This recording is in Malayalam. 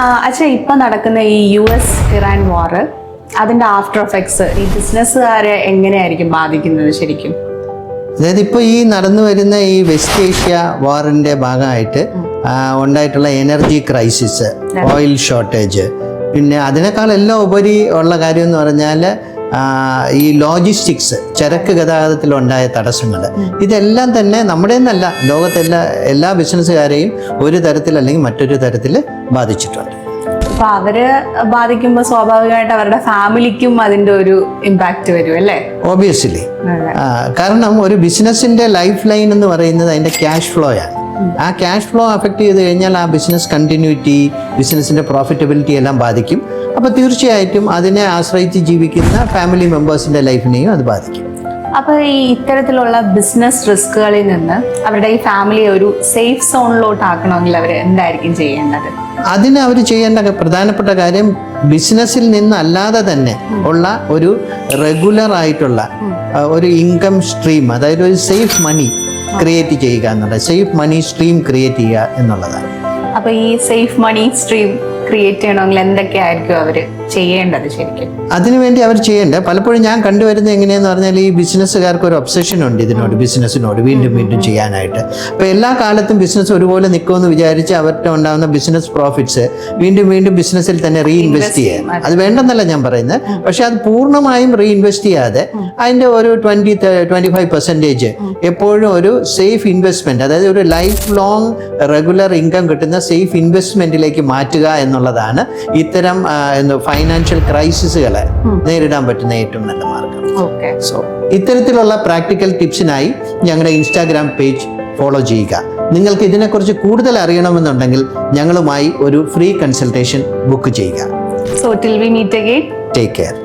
അച്ഛാ ഇപ്പൊ നടക്കുന്ന ഈ US-Iran വാർ അതിന്റെ ആഫ്റ്റർ എഫക്ട്സ് ഈ ബിസിനസ്സുകാരെ എങ്ങനെയായിരിക്കും ബാധിക്കുന്നത് ശരിക്കും? അതായത് ഇപ്പോൾ ഈ നടന്നു വരുന്ന ഈ വെസ്റ്റ് ഏഷ്യ വാറിൻ്റെ ഭാഗമായിട്ട് ഉണ്ടായിട്ടുള്ള എനർജി ക്രൈസിസ്, ഓയിൽ ഷോർട്ടേജ്, പിന്നെ അതിനേക്കാളെല്ലാം ഉപരി ഉള്ള കാര്യം എന്ന് പറഞ്ഞാൽ ഈ ലോജിസ്റ്റിക്സ്, ചരക്ക് ഗതാഗതത്തിലുണ്ടായ തടസ്സങ്ങൾ, ഇതെല്ലാം തന്നെ നമ്മുടെ എന്നല്ല എല്ലാ ബിസിനസ്സുകാരെയും ഒരു തരത്തിൽ അല്ലെങ്കിൽ മറ്റൊരു തരത്തിൽ ബാധിച്ചിട്ടുണ്ട്. അപ്പൊ അവര് ബാധിക്കുമ്പോൾ സ്വാഭാവികമായിട്ട് അവരുടെ ഫാമിലിക്കും അതിന്റെ ഒരു ഇമ്പാക്റ്റ് വരും അല്ലേ? ഓബിയസ്ലി. കാരണം ഒരു ബിസിനസിന്റെ ലൈഫ് ലൈൻ എന്ന് പറയുന്നത് അതിന്റെ ക്യാഷ് ഫ്ലോ ആണ്. ആ ക്യാഷ് ഫ്ലോ അഫക്റ്റ് ചെയ്ത് കഴിഞ്ഞാൽ ആ ബിസിനസ് കണ്ടിന്യൂറ്റി, ബിസിനസിന്റെ പ്രോഫിറ്റബിലിറ്റി എല്ലാം ബാധിക്കും. അപ്പോൾ തീർച്ചയായിട്ടും അതിനെ ആശ്രയിച്ച് ജീവിക്കുന്ന ഫാമിലി മെമ്പേഴ്സിന്റെ ലൈഫിനെയും അത് ബാധിക്കും. അപ്പോൾ ഈ ഇത്തരത്തിലുള്ള ബിസിനസ് റിസ്കുകളിൽ നിന്ന് അവരുടെ ഈ ഫാമിലിയെ ഒരു സേഫ് സോണിലോട്ട് ആക്കണമെങ്കിൽ അവർ എന്തായിരിക്കും ചെയ്യേണ്ടത്? അതിന് അവർ ചെയ്യേണ്ട പ്രധാനപ്പെട്ട കാര്യം ബിസിനസ്സിൽ നിന്നല്ലാതെ തന്നെ ഉള്ള ഒരു റെഗുലർ ആയിട്ടുള്ള ഒരു ഇൻകം സ്ട്രീം, അതായത് ഒരു സേഫ് മണി ക്രിയേറ്റ് ചെയ്യുക എന്നുള്ളത്, സേഫ് മണി സ്ട്രീം ക്രിയേറ്റ് ചെയ്യുക എന്നുള്ളതാണ്. അപ്പൊ ഈ സേഫ് മണി സ്ട്രീം ക്രിയേറ്റ് ചെയ്യണമെങ്കിൽ എന്തൊക്കെയായിരിക്കും അവർ ചെയ്യേണ്ടത് ശരിക്കും? അതിനുവേണ്ടി അവർ ചെയ്യേണ്ടത് പലപ്പോഴും ഞാൻ കണ്ടുവരുന്നത് എങ്ങനെയാന്ന് പറഞ്ഞാൽ ഈ ബിസിനസ്സുകാർക്ക് ഒരു ഒബ്സഷൻ ഉണ്ട് ഇതിനോട്, ബിസിനസ്സിനോട് വീണ്ടും ചെയ്യാനായിട്ട്. അപ്പോൾ എല്ലാ കാലത്തും ബിസിനസ് ഒരുപോലെ നിൽക്കുമെന്ന് വിചാരിച്ച് അവർക്ക് ഉണ്ടാകുന്ന ബിസിനസ് പ്രോഫിറ്റ്സ് വീണ്ടും ബിസിനസ്സിൽ തന്നെ റീഇൻവെസ്റ്റ് ചെയ്യുക. അത് വേണ്ടെന്നല്ല ഞാൻ പറയുന്നത്, പക്ഷെ അത് പൂർണ്ണമായും റീഇൻവെസ്റ്റ് ചെയ്യാതെ അതിൻ്റെ ഒരു 20-25% എപ്പോഴും ഒരു സേഫ് ഇൻവെസ്റ്റ്മെന്റ്, അതായത് ഒരു ലൈഫ് ലോങ് റെഗുലർ ഇൻകം കിട്ടുന്ന സേഫ് ഇൻവെസ്റ്റ്മെന്റിലേക്ക് മാറ്റുക എന്നുള്ളതാണ് ഇത്തരം ഫൈനാൻഷ്യൽ ക്രൈസിസുകളെ നേരിടാൻ പറ്റുന്ന ഏറ്റവും നല്ല മാർഗം. സോ ഇത്തരത്തിലുള്ള പ്രാക്ടിക്കൽ ടിപ്സിനായി ഞങ്ങളുടെ ഇൻസ്റ്റാഗ്രാം പേജ് ഫോളോ ചെയ്യുക. നിങ്ങൾക്ക് ഇതിനെക്കുറിച്ച് കൂടുതൽ അറിയണമെന്നുണ്ടെങ്കിൽ ഞങ്ങളുമായി ഒരു ഫ്രീ കൺസൾട്ടേഷൻ ബുക്ക് ചെയ്യുക. So till we meet again, take care.